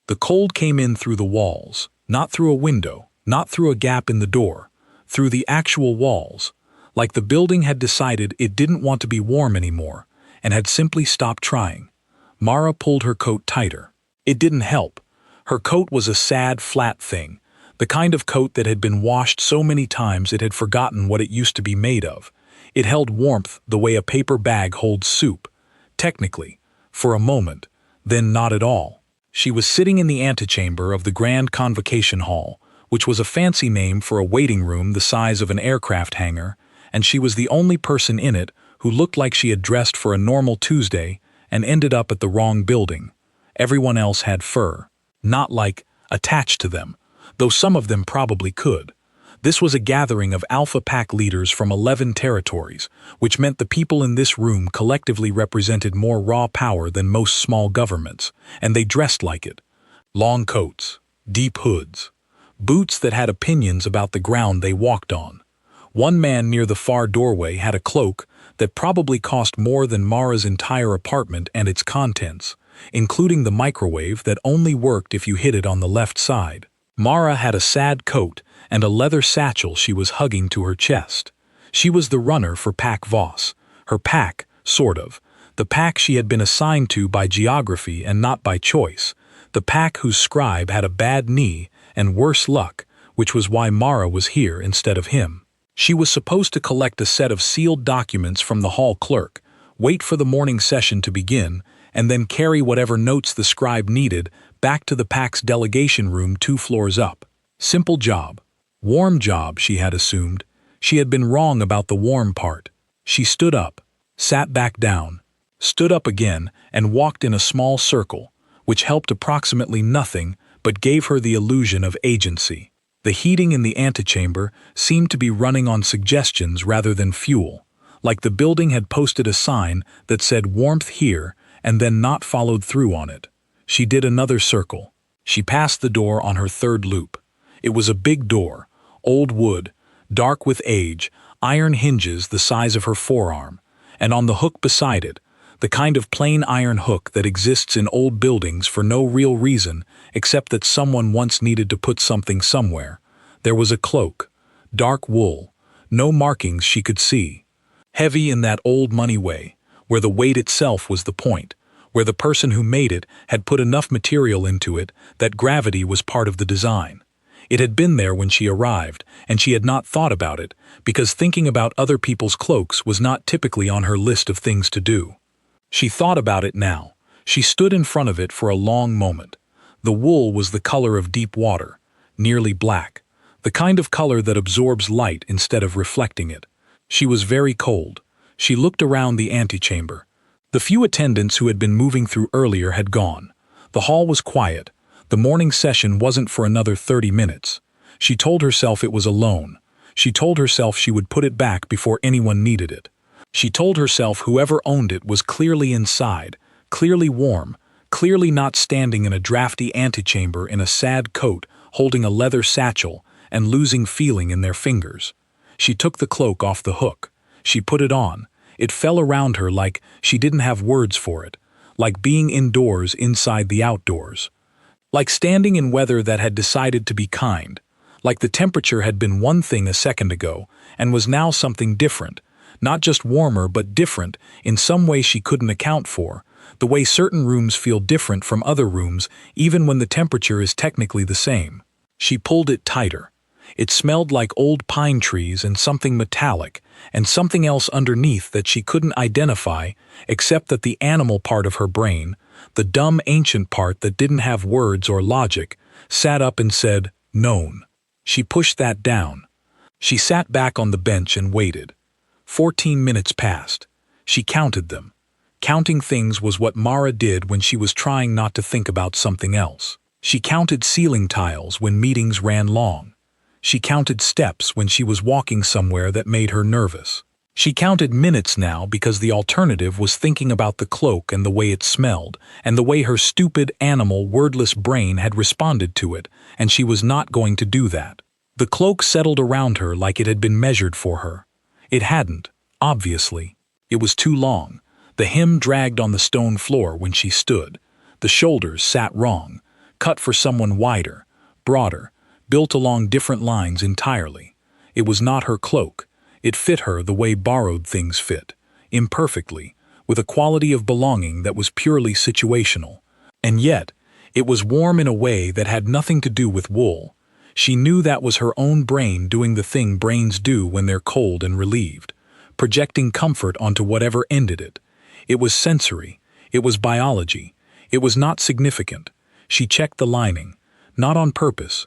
The cold came in through the walls, not through a window, not through a gap in the door, through the actual walls, like the building had decided it didn't want to be warm anymore and had simply stopped trying. Mara pulled her coat tighter. It didn't help. Her coat was a sad, flat thing, the kind of coat that had been washed so many times it had forgotten what it used to be made of. It held warmth the way a paper bag holds soup. Technically, for a moment, then not at all. She was sitting in the antechamber of the Grand Convocation Hall, which was a fancy name for a waiting room the size of an aircraft hangar, and she was the only person in it who looked like she had dressed for a normal Tuesday and ended up at the wrong building. Everyone else had fur. Not like attached to them, though some of them probably could. This was a gathering of Alpha Pack leaders from 11 territories, which meant the people in this room collectively represented more raw power than most small governments, and they dressed like it. Long coats, deep hoods, boots that had opinions about the ground they walked on. One man near the far doorway had a cloak that probably cost more than Mara's entire apartment and its contents, including the microwave that only worked if you hit it on the left side. Mara had a sad coat and a leather satchel she was hugging to her chest. She was the runner for Pack Voss. Her pack, sort of. The pack she had been assigned to by geography and not by choice. The pack whose scribe had a bad knee and worse luck, which was why Mara was here instead of him. She was supposed to collect a set of sealed documents from the hall clerk, wait for the morning session to begin, and then carry whatever notes the scribe needed back to the pack's delegation room 2 floors up. Simple job. Warm job, she had assumed. She had been wrong about the warm part. She stood up, sat back down, stood up again, and walked in a small circle, which helped approximately nothing but gave her the illusion of agency. The heating in the antechamber seemed to be running on suggestions rather than fuel, like the building had posted a sign that said warmth here and then not followed through on it. She did another circle. She passed the door on her 3rd loop. It was a big door, old wood, dark with age, iron hinges the size of her forearm, and on the hook beside it, the kind of plain iron hook that exists in old buildings for no real reason except that someone once needed to put something somewhere, there was a cloak, dark wool, no markings she could see. Heavy in that old money way, where the weight itself was the point, where the person who made it had put enough material into it that gravity was part of the design. It had been there when she arrived, and she had not thought about it, because thinking about other people's cloaks was not typically on her list of things to do. She thought about it now. She stood in front of it for a long moment. The wool was the color of deep water, nearly black, the kind of color that absorbs light instead of reflecting it. She was very cold. She looked around the antechamber. The few attendants who had been moving through earlier had gone. The hall was quiet. The morning session wasn't for another 30 minutes. She told herself it was alone. She told herself she would put it back before anyone needed it. She told herself whoever owned it was clearly inside, clearly warm, clearly not standing in a drafty antechamber in a sad coat, holding a leather satchel and losing feeling in their fingers. She took the cloak off the hook. She put it on. It fell around her like she didn't have words for it, like being indoors inside the outdoors, like standing in weather that had decided to be kind, like the temperature had been one thing a second ago and was now something different, not just warmer but different in some way she couldn't account for, the way certain rooms feel different from other rooms even when the temperature is technically the same. She pulled it tighter. It smelled like old pine trees and something metallic, and something else underneath that she couldn't identify except that the animal part of her brain, the dumb ancient part that didn't have words or logic, sat up and said, known. She pushed that down. She sat back on the bench and waited. 14 minutes passed. She counted them. Counting things was what Mara did when she was trying not to think about something else. She counted ceiling tiles when meetings ran long. She counted steps when she was walking somewhere that made her nervous. She counted minutes now because the alternative was thinking about the cloak and the way it smelled, and the way her stupid, animal, wordless brain had responded to it, and she was not going to do that. The cloak settled around her like it had been measured for her. It hadn't, obviously. It was too long. The hem dragged on the stone floor when she stood. The shoulders sat wrong. cut for someone wider, broader, built along different lines entirely. It was not her cloak. It fit her the way borrowed things fit, imperfectly, with a quality of belonging that was purely situational. And yet, it was warm in a way that had nothing to do with wool. She knew that was her own brain doing the thing brains do when they're cold and relieved, projecting comfort onto whatever ended it. It was sensory. It was biology. It was not significant. She checked the lining, not on purpose.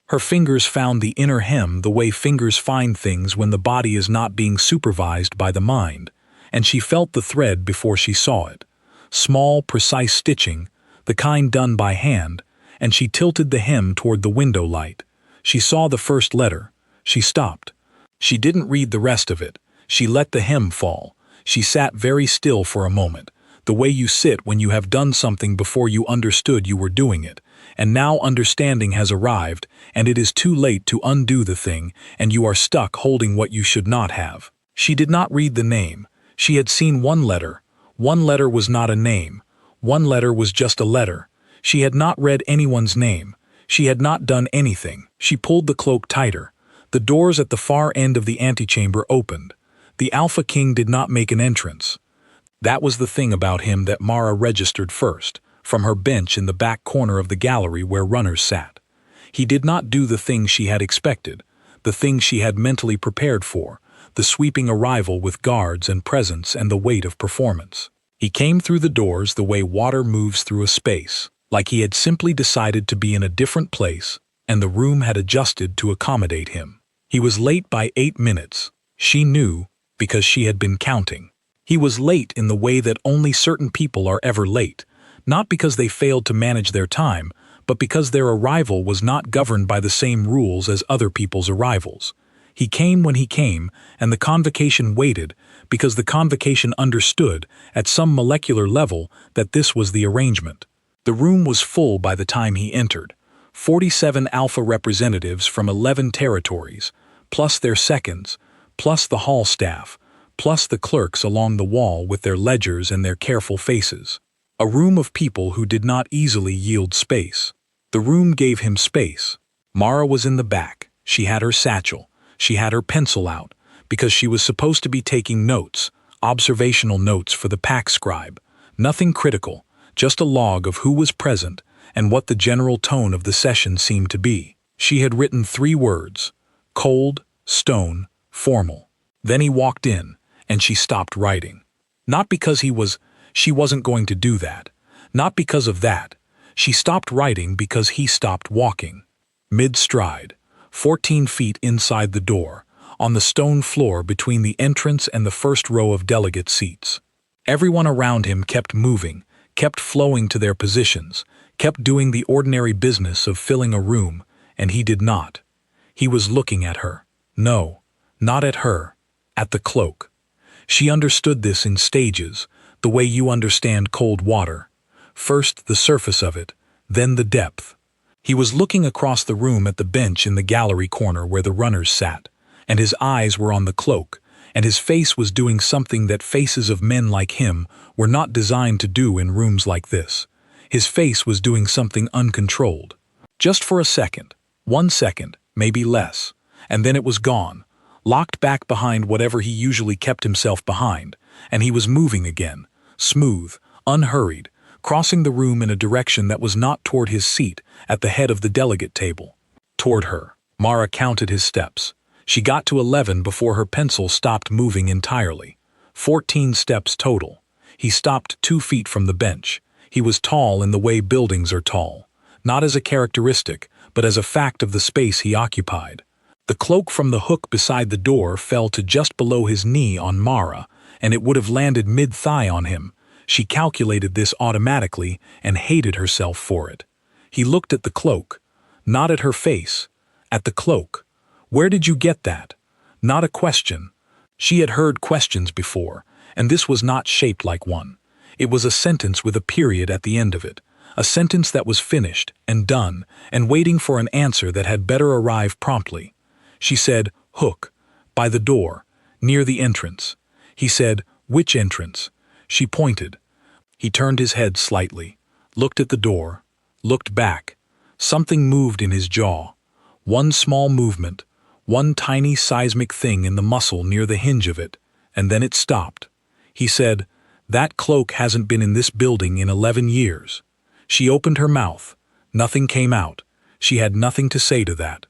Her fingers found the inner hem the way fingers find things when the body is not being supervised by the mind, and she felt the thread before she saw it. Small, precise stitching, the kind done by hand, and she tilted the hem toward the window light. She saw the first letter. She stopped. She didn't read the rest of it. She let the hem fall. She sat very still for a moment, the way you sit when you have done something before you understood you were doing it, and now understanding has arrived, and it is too late to undo the thing, and you are stuck holding what you should not have. She did not read the name. She had seen one letter. One letter was not a name. One letter was just a letter. She had not read anyone's name. She had not done anything. She pulled the cloak tighter. The doors at the far end of the antechamber opened. The Alpha King did not make an entrance. That was the thing about him that Mara registered first, from her bench in the back corner of the gallery where runners sat. He did not do the thing she had expected, the thing she had mentally prepared for, the sweeping arrival with guards and presents and the weight of performance. He came through the doors the way water moves through a space, like he had simply decided to be in a different place, and the room had adjusted to accommodate him. He was late by 8 minutes. She knew, because she had been counting. He was late in the way that only certain people are ever late, not because they failed to manage their time, but because their arrival was not governed by the same rules as other people's arrivals. He came when he came, and the convocation waited, because the convocation understood, at some molecular level, that this was the arrangement. The room was full by the time he entered. 47 Alpha representatives from 11 territories, plus their seconds, plus the hall staff, plus the clerks along the wall with their ledgers and their careful faces. A room of people who did not easily yield space. The room gave him space. Mara was in the back. She had her satchel. She had her pencil out, because she was supposed to be taking notes, observational notes for the pack scribe. Nothing critical, just a log of who was present and what the general tone of the session seemed to be. She had written 3 words: cold, stone, formal. Then he walked in, and she stopped writing. Not because she wasn't going to do that. Not because of that. She stopped writing because he stopped walking. Mid-stride, 14 feet inside the door, on the stone floor between the entrance and the first row of delegate seats. Everyone around him kept moving, kept flowing to their positions, kept doing the ordinary business of filling a room, and he did not. He was looking at her. No, not at her. At the cloak. She understood this in stages, the way you understand cold water. First the surface of it, then the depth. He was looking across the room at the bench in the gallery corner where the runners sat, and his eyes were on the cloak, and his face was doing something that faces of men like him were not designed to do in rooms like this. His face was doing something uncontrolled. Just for a second, 1 second, maybe less, and then it was gone, locked back behind whatever he usually kept himself behind, and he was moving again, smooth, unhurried, crossing the room in a direction that was not toward his seat at the head of the delegate table. Toward her. Mara counted his steps. She got to 11 before her pencil stopped moving entirely. 14 steps total. He stopped 2 feet from the bench. He was tall in the way buildings are tall, not as a characteristic, but as a fact of the space he occupied. The cloak from the hook beside the door fell to just below his knee on Mara, and it would have landed mid-thigh on him. She calculated this automatically and hated herself for it. He looked at the cloak, not at her face, at the cloak. Where did you get that? Not a question. She had heard questions before, and this was not shaped like one. It was a sentence with a period at the end of it, a sentence that was finished and done and waiting for an answer that had better arrive promptly. She said, hook, by the door, near the entrance. He said, which entrance? She pointed. He turned his head slightly, looked at the door, looked back, Something moved in his jaw. One small movement, one tiny seismic thing in the muscle near the hinge of it, and then it stopped. He said, "That cloak hasn't been in this building in 11 years. She opened her mouth. Nothing came out. She had nothing to say to that.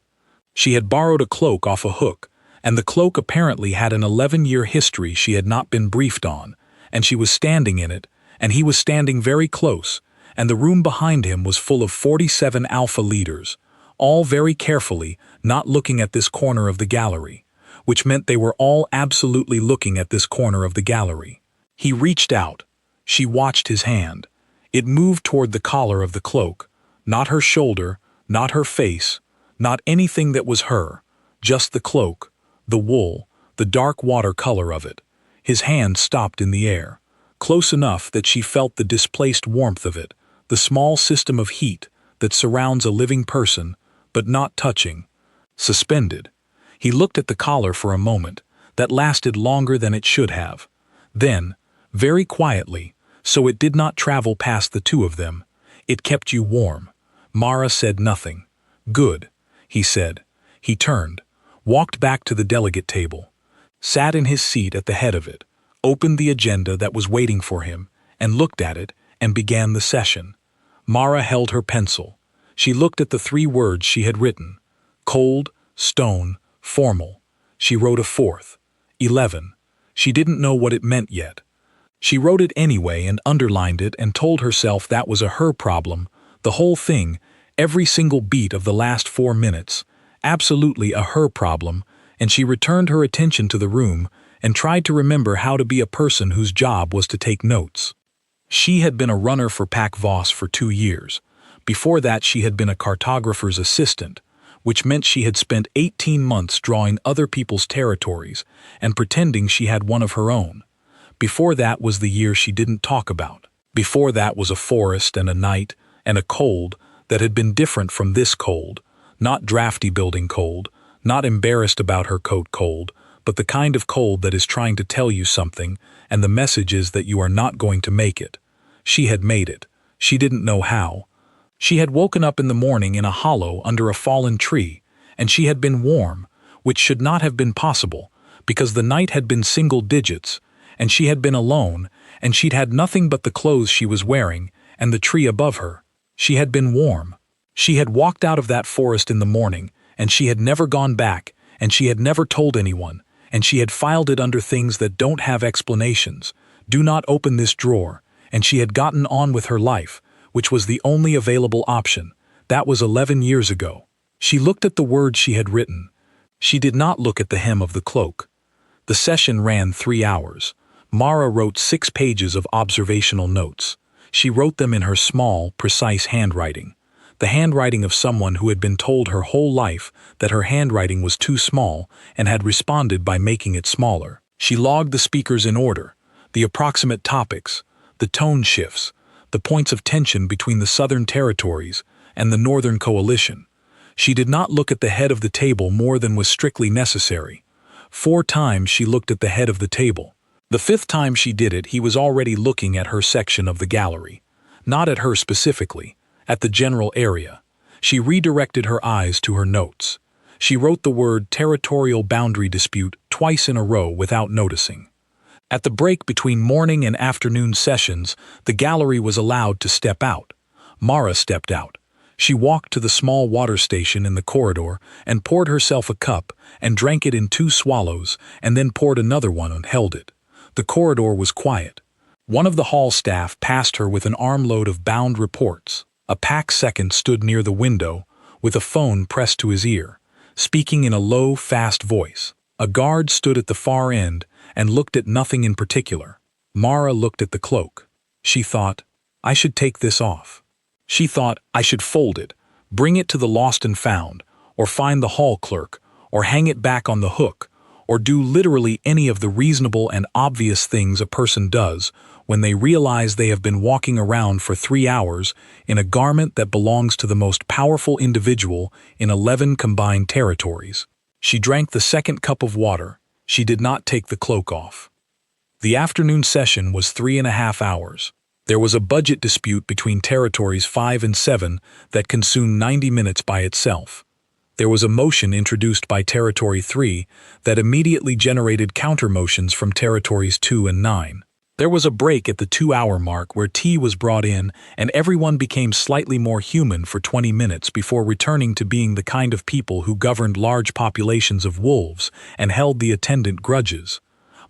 She had borrowed a cloak off a hook, and the cloak apparently had an 11-year history she had not been briefed on, and she was standing in it, and he was standing very close, and the room behind him was full of 47 alpha leaders, all very carefully not looking at this corner of the gallery, which meant they were all absolutely looking at this corner of the gallery. He reached out. She watched his hand. It moved toward the collar of the cloak, not her shoulder, not her face, not anything that was her, just the cloak, the wool, the dark water color of it. His hand stopped in the air, close enough that she felt the displaced warmth of it, the small system of heat that surrounds a living person, but not touching, suspended. He looked at the collar for a moment that lasted longer than it should have. Then, very quietly, so it did not travel past the two of them, "It kept you warm." Mara said nothing. "Good," he said. He turned, walked back to the delegate table, sat in his seat at the head of it, opened the agenda that was waiting for him, and looked at it, and began the session. Mara held her pencil. She looked at the 3 words she had written. Cold, stone, formal. She wrote a 4th. 11. She didn't know what it meant yet. She wrote it anyway and underlined it and told herself that was a her problem, the whole thing, every single beat of the last 4 minutes, absolutely a her problem, and she returned her attention to the room and tried to remember how to be a person whose job was to take notes. She had been a runner for Pac Voss for 2 years. Before that she had been a cartographer's assistant, which meant she had spent 18 months drawing other people's territories and pretending she had one of her own. Before that was the year she didn't talk about. Before that was a forest and a night and a cold that had been different from this cold, not drafty building cold, not embarrassed about her coat cold, but the kind of cold that is trying to tell you something, and the message is that you are not going to make it. She had made it. She didn't know how. She had woken up in the morning in a hollow under a fallen tree, and she had been warm, which should not have been possible, because the night had been single digits, and she had been alone, and she'd had nothing but the clothes she was wearing, and the tree above her. She had been warm. She had walked out of that forest in the morning, and she had never gone back, and she had never told anyone, and she had filed it under things that don't have explanations. Do not open this drawer, and she had gotten on with her life, which was the only available option. That was 11 years ago. She looked at the words she had written. She did not look at the hem of the cloak. The session ran 3 hours. Mara wrote 6 pages of observational notes. She wrote them in her small, precise handwriting. The handwriting of someone who had been told her whole life that her handwriting was too small and had responded by making it smaller. She logged the speakers in order, the approximate topics, the tone shifts, the points of tension between the Southern Territories and the Northern Coalition. She did not look at the head of the table more than was strictly necessary. 4 times she looked at the head of the table. The 5th time she did it, he was already looking at her section of the gallery. Not at her specifically, at the general area. She redirected her eyes to her notes. She wrote the word territorial boundary dispute twice in a row without noticing. At the break between morning and afternoon sessions, the gallery was allowed to step out. Mara stepped out. She walked to the small water station in the corridor and poured herself a cup and drank it in 2 swallows and then poured another one and held it. The corridor was quiet. One of the hall staff passed her with an armload of bound reports. A pack second stood near the window with a phone pressed to his ear, speaking in a low, fast voice. A guard stood at the far end and looked at nothing in particular. Mara looked at the cloak. She thought, I should take this off. She thought, I should fold it, bring it to the lost and found, or find the hall clerk, or hang it back on the hook, or do literally any of the reasonable and obvious things a person does when they realize they have been walking around for 3 hours in a garment that belongs to the most powerful individual in 11 combined territories. She drank the 2nd cup of water. She did not take the cloak off. The afternoon session was 3.5 hours. There was a budget dispute between Territories 5 and 7 that consumed 90 minutes by itself. There was a motion introduced by Territory 3 that immediately generated counter-motions from Territories 2 and 9. There was a break at the 2-hour mark where tea was brought in and everyone became slightly more human for 20 minutes before returning to being the kind of people who governed large populations of wolves and held the attendant grudges.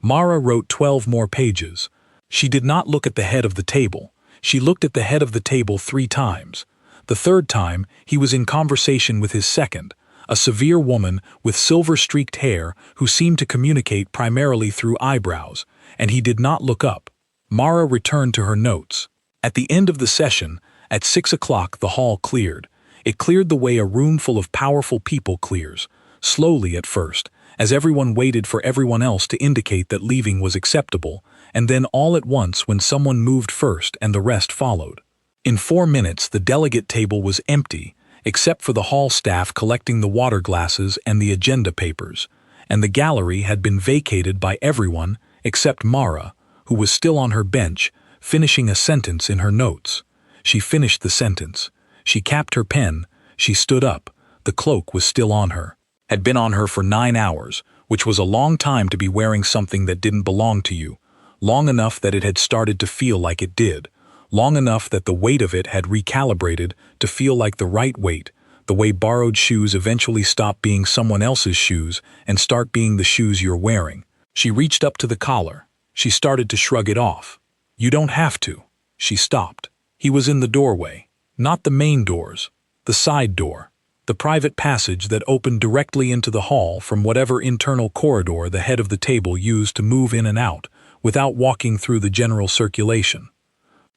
Mara wrote 12 more pages. She did not look at the head of the table. She looked at the head of the table 3 times. The 3rd time, he was in conversation with his second, a severe woman with silver-streaked hair who seemed to communicate primarily through eyebrows, and he did not look up. Mara returned to her notes. At the end of the session, at 6 o'clock, the hall cleared. It cleared the way a room full of powerful people clears, slowly at first, as everyone waited for everyone else to indicate that leaving was acceptable, and then all at once when someone moved first and the rest followed. In 4 minutes, the delegate table was empty, except for the hall staff collecting the water glasses and the agenda papers, and the gallery had been vacated by everyone except Mara, who was still on her bench, finishing a sentence in her notes. She finished the sentence. She capped her pen. She stood up. The cloak was still on her. Had been on her for 9 hours, which was a long time to be wearing something that didn't belong to you. Long enough that it had started to feel like it did. Long enough that the weight of it had recalibrated to feel like the right weight, the way borrowed shoes eventually stop being someone else's shoes and start being the shoes you're wearing. She reached up to the collar. She started to shrug it off. You don't have to. She stopped. He was in the doorway. Not the main doors. The side door. The private passage that opened directly into the hall from whatever internal corridor the head of the table used to move in and out, without walking through the general circulation.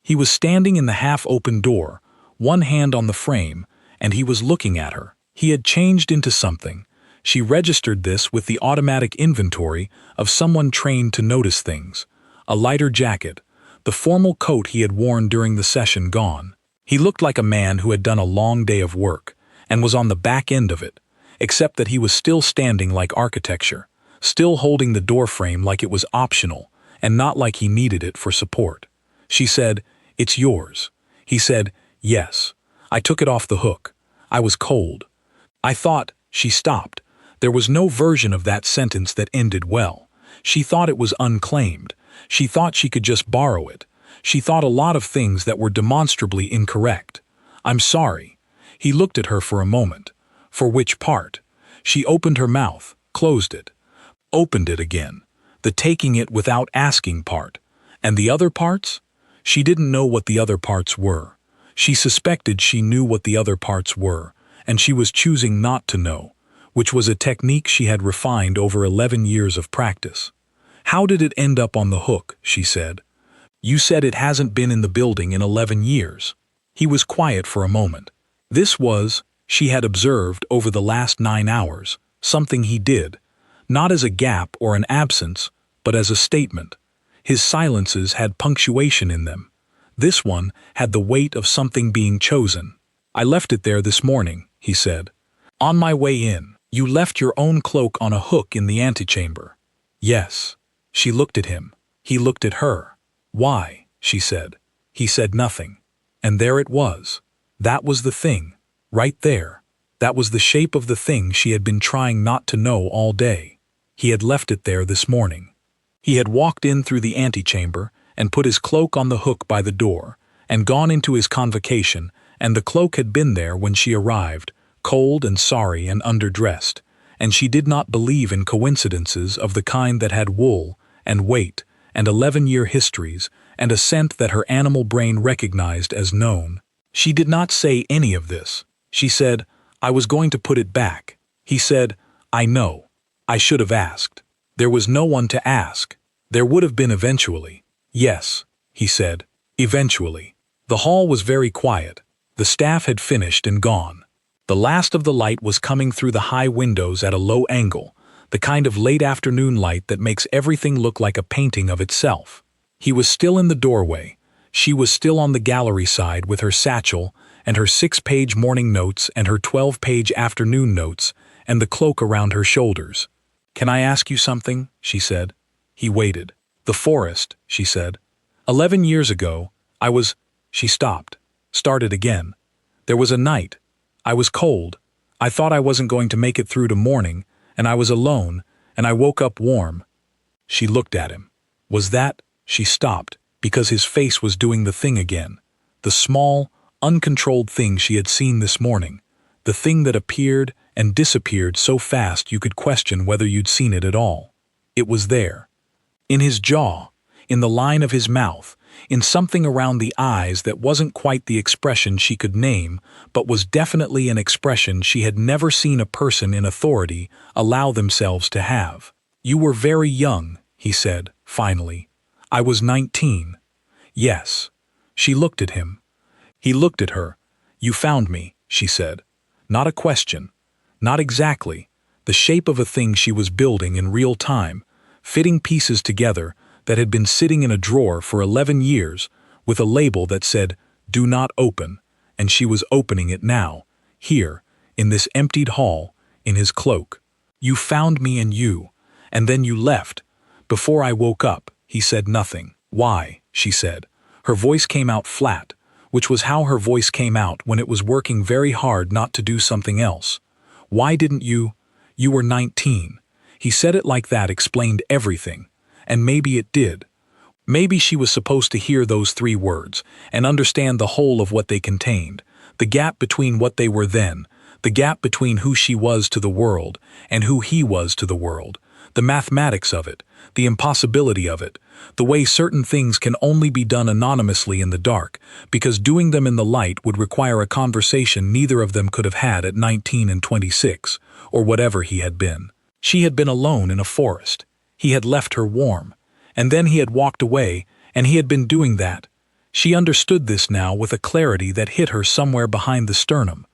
He was standing in the half-open door, one hand on the frame, and he was looking at her. He had changed into something. She registered this with the automatic inventory of someone trained to notice things. A lighter jacket, the formal coat he had worn during the session gone. He looked like a man who had done a long day of work, and was on the back end of it, except that he was still standing like architecture, still holding the doorframe like it was optional, and not like he needed it for support. She said, "It's yours." He said, "Yes." I took it off the hook. I was cold. I thought. She stopped. There was no version of that sentence that ended well. She thought it was unclaimed. She thought she could just borrow it. She thought a lot of things that were demonstrably incorrect. "I'm sorry." He looked at her for a moment. For which part? She opened her mouth, closed it, opened it again. The taking it without asking part. And the other parts? She didn't know what the other parts were. She suspected she knew what the other parts were, and she was choosing not to know, which was a technique she had refined over 11 years of practice. "How did it end up on the hook?" she said. "You said it hasn't been in the building in 11 years. He was quiet for a moment. This was, she had observed over the last 9 hours, something he did, not as a gap or an absence, but as a statement. His silences had punctuation in them. This one had the weight of something being chosen. "I left it there this morning," he said. "On my way in. You left your own cloak on a hook in the antechamber." "Yes." She looked at him. He looked at her. "Why?" she said. He said nothing. And there it was. That was the thing. Right there. That was the shape of the thing she had been trying not to know all day. He had left it there this morning. He had walked in through the antechamber and put his cloak on the hook by the door, and gone into his convocation, and the cloak had been there when she arrived, cold and sorry and underdressed, and she did not believe in coincidences of the kind that had wool, and weight, and 11-year histories, and a scent that her animal brain recognized as known. She did not say any of this. She said, "I was going to put it back." He said, "I know. I should have asked." There was no one to ask. There would have been eventually. "Yes," he said, "eventually." The hall was very quiet. The staff had finished and gone. The last of the light was coming through the high windows at a low angle, the kind of late afternoon light that makes everything look like a painting of itself. He was still in the doorway. She was still on the gallery side with her satchel and her 6-page morning notes and her 12-page afternoon notes and the cloak around her shoulders. "Can I ask you something?" she said. He waited. "The forest," she said. 11 years ago, She stopped, started again. There was a night. I was cold. I thought I wasn't going to make it through to morning, and I was alone, and I woke up warm. She looked at him. Was that? She stopped, because his face was doing the thing again. The small, uncontrolled thing she had seen this morning. The thing that appeared and disappeared so fast you could question whether you'd seen it at all. It was there. In his jaw, in the line of his mouth, in something around the eyes that wasn't quite the expression she could name, but was definitely an expression she had never seen a person in authority allow themselves to have. You were very young, he said, finally. I was 19. Yes. She looked at him. He looked at her. You found me, she said. Not a question. Not exactly. The shape of a thing she was building in real time, fitting pieces together that had been sitting in a drawer for 11 years with a label that said, "Do not open," and she was opening it now, here, in this emptied hall, in his cloak. You found me and then you left. Before I woke up, he said nothing. Why? She said. Her voice came out flat, which was how her voice came out when it was working very hard not to do something else. Why didn't you? You were 19. He said it like that explained everything. And maybe it did. Maybe she was supposed to hear those 3 words and understand the whole of what they contained, the gap between what they were then, the gap between who she was to the world and who he was to the world, the mathematics of it, the impossibility of it, the way certain things can only be done anonymously in the dark, because doing them in the light would require a conversation neither of them could have had at 19 and 26, or whatever he had been. She had been alone in a forest. He had left her warm, and then he had walked away, and he had been doing that. She understood this now with a clarity that hit her somewhere behind the sternum.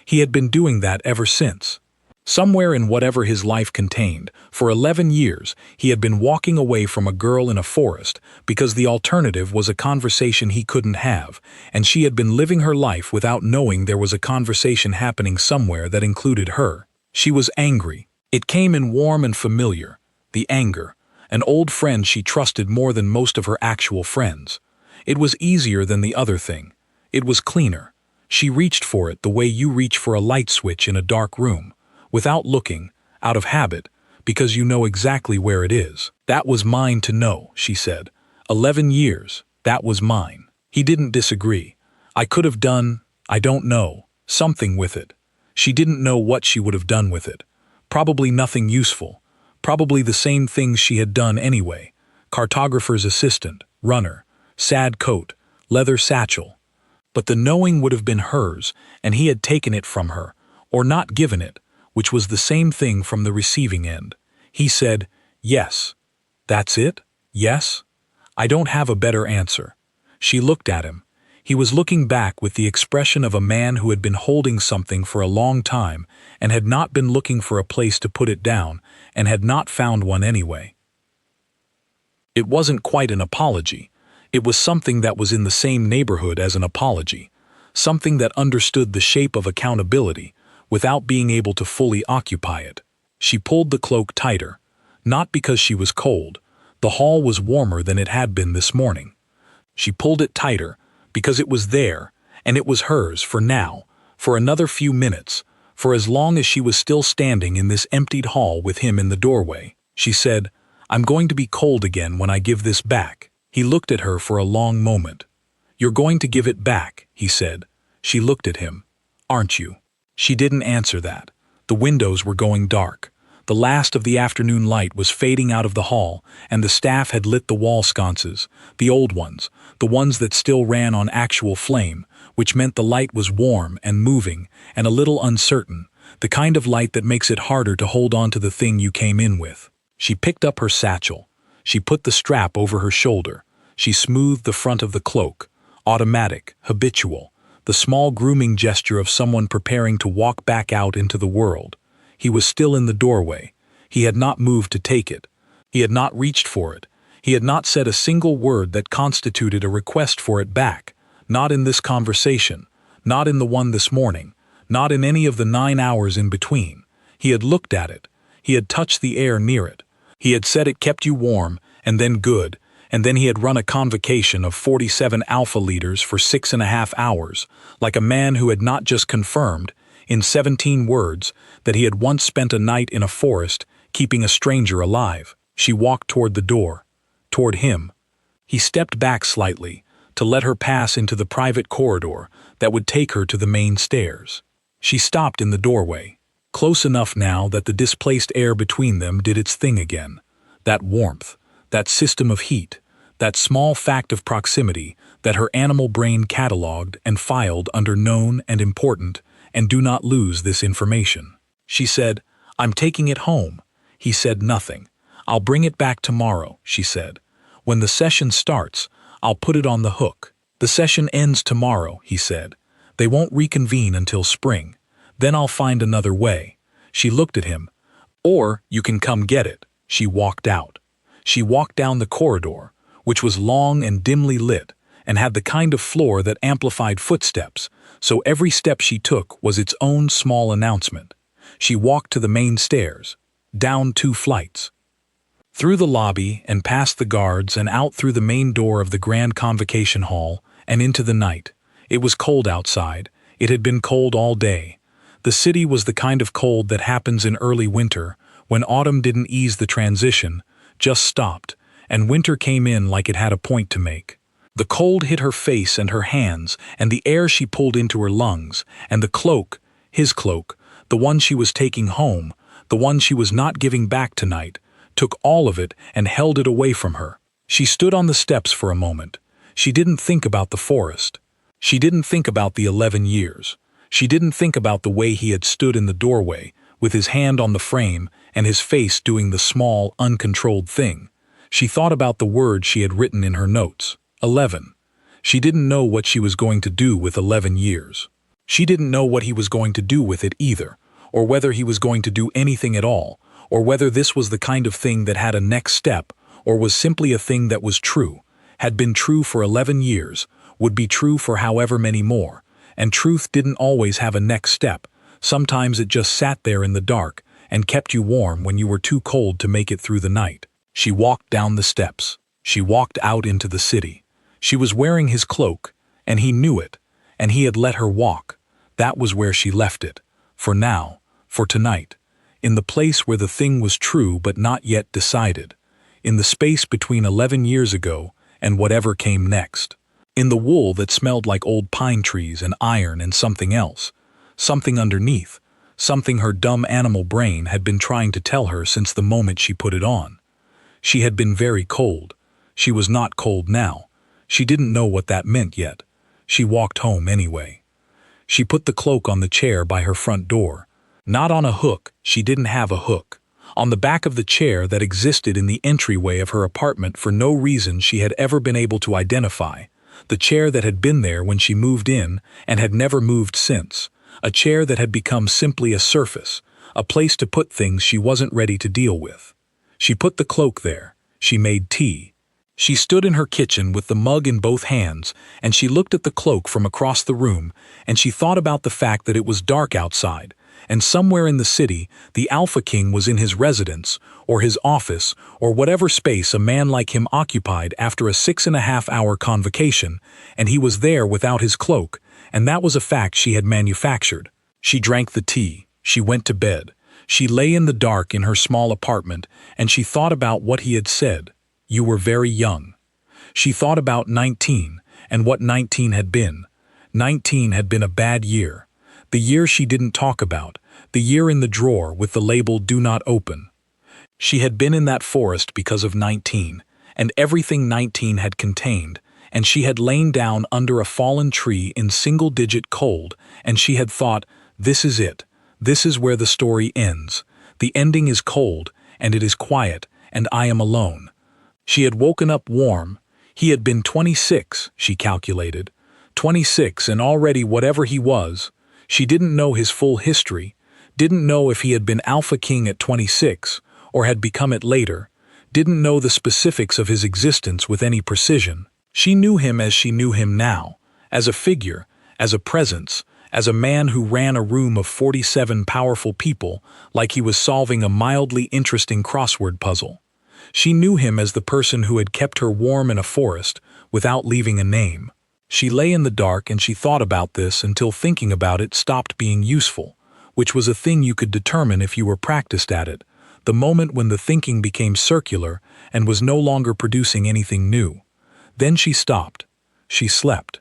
He had been doing that ever since. Somewhere in whatever his life contained, for 11 years, he had been walking away from a girl in a forest because the alternative was a conversation he couldn't have, and she had been living her life without knowing there was a conversation happening somewhere that included her. She was angry. It came in warm and familiar. The anger, an old friend she trusted more than most of her actual friends. It was easier than the other thing. It was cleaner. She reached for it the way you reach for a light switch in a dark room, without looking, out of habit, because you know exactly where it is. That was mine to know, she said. 11 years, that was mine. He didn't disagree. I could have done, I don't know, something with it. She didn't know what she would have done with it. Probably nothing useful. Probably the same things she had done anyway. Cartographer's assistant, runner, sad coat, leather satchel. But the knowing would have been hers, and he had taken it from her, or not given it, which was the same thing from the receiving end. He said, yes. That's it? Yes? I don't have a better answer. She looked at him. He was looking back with the expression of a man who had been holding something for a long time and had not been looking for a place to put it down and had not found one anyway. It wasn't quite an apology. It was something that was in the same neighborhood as an apology, something that understood the shape of accountability without being able to fully occupy it. She pulled the cloak tighter, not because she was cold. The hall was warmer than it had been this morning. She pulled it tighter because it was there, and it was hers for now, for another few minutes, for as long as she was still standing in this emptied hall with him in the doorway. She said, I'm going to be cold again when I give this back. He looked at her for a long moment. You're going to give it back, he said. She looked at him. Aren't you? She didn't answer that. The windows were going dark. The last of the afternoon light was fading out of the hall, and the staff had lit the wall sconces, the old ones, the ones that still ran on actual flame, which meant the light was warm and moving and a little uncertain, the kind of light that makes it harder to hold on to the thing you came in with. She picked up her satchel. She put the strap over her shoulder. She smoothed the front of the cloak, automatic, habitual, the small grooming gesture of someone preparing to walk back out into the world. He was still in the doorway. He had not moved to take it. He had not reached for it. He had not said a single word that constituted a request for it back, not in this conversation, not in the one this morning, not in any of the 9 hours in between. He had looked at it. He had touched the air near it. He had said it kept you warm, and then good, And then he had run a convocation of 47 alpha leaders for 6.5 hours, like a man who had not just confirmed, in 17 words, that he had once spent a night in a forest keeping a stranger alive. She walked toward the door. Toward him. He stepped back slightly to let her pass into the private corridor that would take her to the main stairs. She stopped in the doorway, close enough now that the displaced air between them did its thing again. That warmth, that system of heat, that small fact of proximity that her animal brain catalogued and filed under known and important, and do not lose this information. She said, "I'm taking it home." He said nothing. "I'll bring it back tomorrow," she said. "When the session starts, I'll put it on the hook." "The session ends tomorrow," he said. "They won't reconvene until spring. Then I'll find another way." She looked at him. "Or you can come get it." She walked out. She walked down the corridor, which was long and dimly lit, and had the kind of floor that amplified footsteps, so every step she took was its own small announcement. She walked to the main stairs, down 2 flights, through the lobby and past the guards and out through the main door of the grand convocation hall and into the night. It was cold outside. It had been cold all day. The city was the kind of cold that happens in early winter, when autumn didn't ease the transition, just stopped, and winter came in like it had a point to make. The cold hit her face and her hands, and the air she pulled into her lungs, and the cloak, his cloak, the one she was taking home, the one she was not giving back tonight, took all of it and held it away from her. She stood on the steps for a moment. She didn't think about the forest. She didn't think about the 11 years. She didn't think about the way he had stood in the doorway, with his hand on the frame and his face doing the small, uncontrolled thing. She thought about the words she had written in her notes. 11. She didn't know what she was going to do with 11 years. She didn't know what he was going to do with it either, or whether he was going to do anything at all, or whether this was the kind of thing that had a next step, or was simply a thing that was true, had been true for 11 years, would be true for however many more, and truth didn't always have a next step. Sometimes it just sat there in the dark and kept you warm when you were too cold to make it through the night. She walked down the steps. She walked out into the city. She was wearing his cloak, and he knew it, and he had let her walk. That was where she left it. For now, for tonight. In the place where the thing was true but not yet decided. In the space between 11 years ago and whatever came next. In the wool that smelled like old pine trees and iron and something else. Something underneath. Something her dumb animal brain had been trying to tell her since the moment she put it on. She had been very cold. She was not cold now. She didn't know what that meant yet. She walked home anyway. She put the cloak on the chair by her front door. Not on a hook, she didn't have a hook. On the back of the chair that existed in the entryway of her apartment for no reason she had ever been able to identify. The chair that had been there when she moved in and had never moved since. A chair that had become simply a surface, a place to put things she wasn't ready to deal with. She put the cloak there. She made tea. She stood in her kitchen with the mug in both hands, and she looked at the cloak from across the room, and she thought about the fact that it was dark outside, and somewhere in the city, the Alpha King was in his residence, or his office, or whatever space a man like him occupied after a 6.5-hour convocation, and he was there without his cloak, and that was a fact she had manufactured. She drank the tea. She went to bed. She lay in the dark in her small apartment, and she thought about what he had said. You were very young. She thought about 19, and what 19 had been. 19 had been a bad year. The year she didn't talk about, the year in the drawer with the label "Do Not Open." She had been in that forest because of 19, and everything 19 had contained, and she had lain down under a fallen tree in single-digit cold, and she had thought, this is it. This is where the story ends. The ending is cold, and it is quiet, and I am alone. She had woken up warm. He had been 26, she calculated. 26, and already whatever he was. She didn't know his full history, didn't know if he had been Alpha King at 26, or had become it later, didn't know the specifics of his existence with any precision. She knew him as she knew him now, as a figure, as a presence, as a man who ran a room of 47 powerful people like he was solving a mildly interesting crossword puzzle. She knew him as the person who had kept her warm in a forest without leaving a name. She lay in the dark and she thought about this until thinking about it stopped being useful, which was a thing you could determine if you were practiced at it, the moment when the thinking became circular and was no longer producing anything new. Then she stopped. She slept.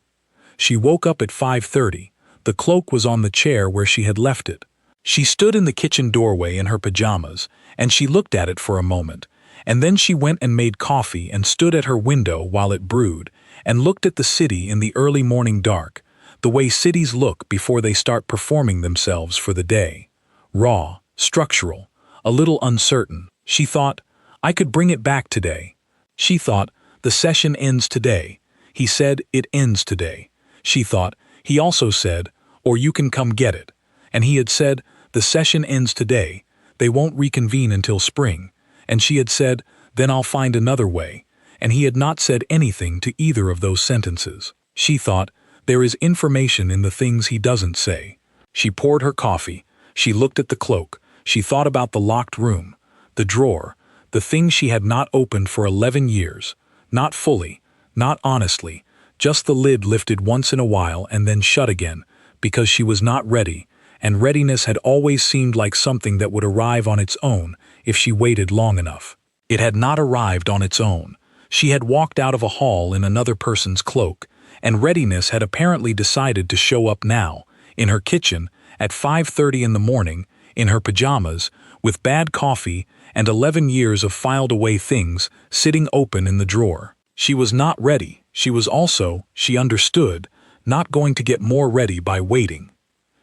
She woke up at 5:30. The cloak was on the chair where she had left it. She stood in the kitchen doorway in her pajamas, and she looked at it for a moment, and then she went and made coffee and stood at her window while it brewed, and looked at the city in the early morning dark, the way cities look before they start performing themselves for the day. Raw, structural, a little uncertain. She thought, I could bring it back today. She thought, the session ends today. He said, it ends today. She thought, he also said, or you can come get it. And he had said, the session ends today. They won't reconvene until spring. And she had said, then I'll find another way. And he had not said anything to either of those sentences. She thought, there is information in the things he doesn't say. She poured her coffee. She looked at the cloak. She thought about the locked room, the drawer, the thing she had not opened for 11 years. Not fully, not honestly, just the lid lifted once in a while and then shut again, because she was not ready, and readiness had always seemed like something that would arrive on its own if she waited long enough. It had not arrived on its own. She had walked out of a hall in another person's cloak, and readiness had apparently decided to show up now, in her kitchen, at 5:30 in the morning, in her pajamas, with bad coffee and 11 years of filed-away things sitting open in the drawer. She was not ready. She was also, she understood, not going to get more ready by waiting.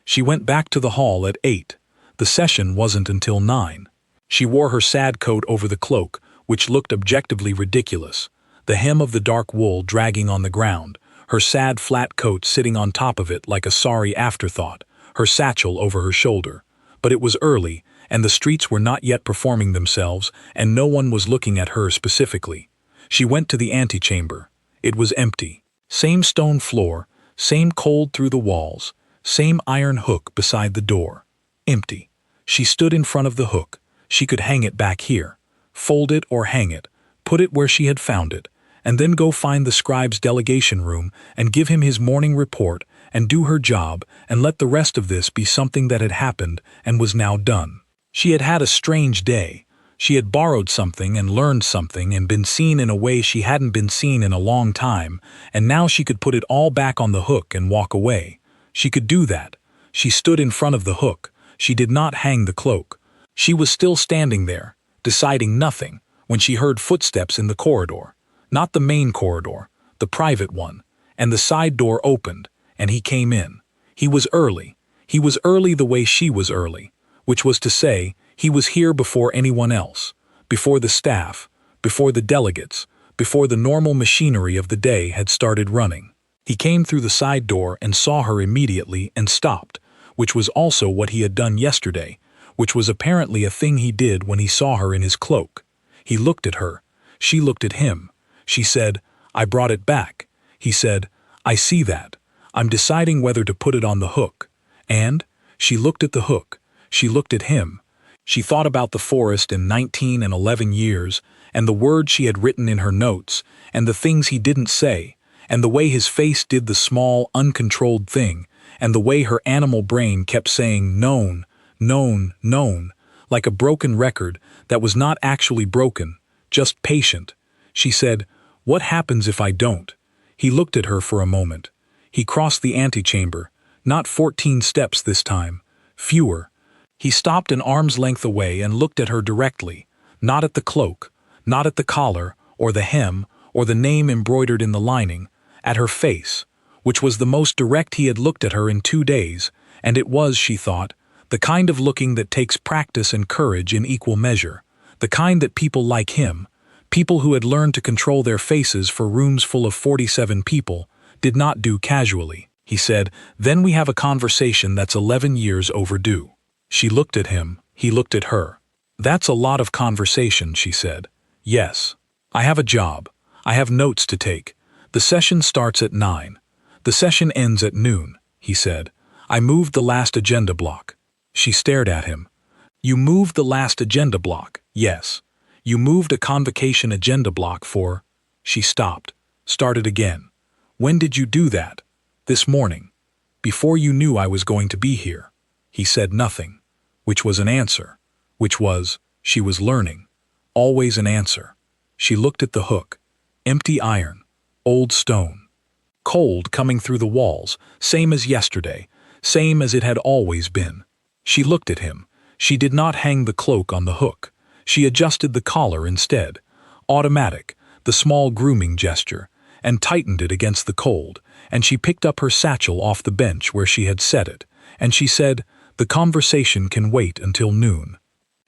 She went back to the hall at 8. The session wasn't until 9. She wore her sad coat over the cloak, which looked objectively ridiculous, the hem of the dark wool dragging on the ground, her sad flat coat sitting on top of it like a sorry afterthought, her satchel over her shoulder. But it was early, and the streets were not yet performing themselves, and no one was looking at her specifically. She went to the antechamber. It was empty. Same stone floor, same cold through the walls, same iron hook beside the door. Empty. She stood in front of the hook. She could hang it back here. Fold it or hang it. Put it where she had found it. And then go find the scribe's delegation room and give him his morning report and do her job and let the rest of this be something that had happened and was now done. She had had a strange day. She had borrowed something and learned something and been seen in a way she hadn't been seen in a long time, and now she could put it all back on the hook and walk away. She could do that. She stood in front of the hook. She did not hang the cloak. She was still standing there, deciding nothing, when she heard footsteps in the corridor. Not the main corridor, the private one, and the side door opened, and he came in. He was early. He was early the way she was early, which was to say, he was here before anyone else, before the staff, before the delegates, before the normal machinery of the day had started running. He came through the side door and saw her immediately and stopped, which was also what he had done yesterday, which was apparently a thing he did when he saw her in his cloak. He looked at her. She looked at him. She said, I brought it back. He said, I see that. I'm deciding whether to put it on the hook. And she looked at the hook. She looked at him. She thought about the forest in 19 and 11 years, and the words she had written in her notes, and the things he didn't say, and the way his face did the small, uncontrolled thing, and the way her animal brain kept saying known, known, known, like a broken record that was not actually broken, just patient. She said, what happens if I don't? He looked at her for a moment. He crossed the antechamber, not 14 steps this time, fewer. He stopped an arm's length away and looked at her directly, not at the cloak, not at the collar, or the hem, or the name embroidered in the lining, at her face, which was the most direct he had looked at her in 2 days, and it was, she thought, the kind of looking that takes practice and courage in equal measure, the kind that people like him, people who had learned to control their faces for rooms full of 47 people, did not do casually. He said, then we have a conversation that's 11 years overdue. She looked at him, he looked at her. That's a lot of conversation, she said. Yes. I have a job. I have notes to take. The session starts at 9. The session ends at noon, he said. I moved the last agenda block. She stared at him. You moved the last agenda block, yes. You moved a convocation agenda block for... She stopped, started again. When did you do that? This morning. Before you knew I was going to be here. He said nothing, which was an answer, which was, she was learning. Always an answer. She looked at the hook. Empty iron. Old stone. Cold coming through the walls, same as yesterday, same as it had always been. She looked at him. She did not hang the cloak on the hook. She adjusted the collar instead. Automatic, the small grooming gesture, and tightened it against the cold, and she picked up her satchel off the bench where she had set it, and she said, "The conversation can wait until noon."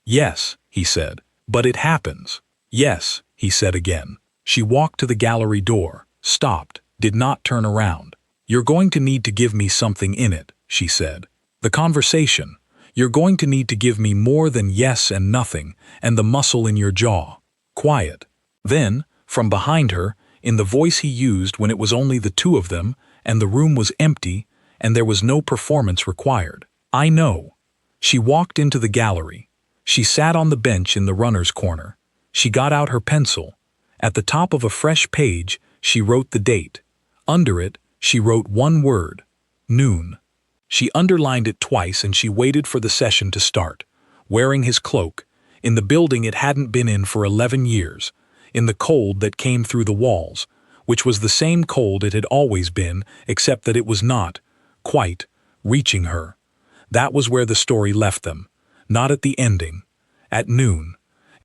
"Yes," he said, "but it happens." "Yes," he said again. She walked to the gallery door, stopped, did not turn around. "You're going to need to give me something in it," she said. "The conversation. You're going to need to give me more than yes and nothing, and the muscle in your jaw. Quiet." Then, from behind her, in the voice he used when it was only the two of them, and the room was empty, and there was no performance required. "I know." She walked into the gallery. She sat on the bench in the runner's corner. She got out her pencil. At the top of a fresh page, she wrote the date. Under it, she wrote one word: noon. She underlined it twice and she waited for the session to start, wearing his cloak, in the building it hadn't been in for 11 years, in the cold that came through the walls, which was the same cold it had always been, except that it was not, quite, reaching her. That was where the story left them, not at the ending, at noon.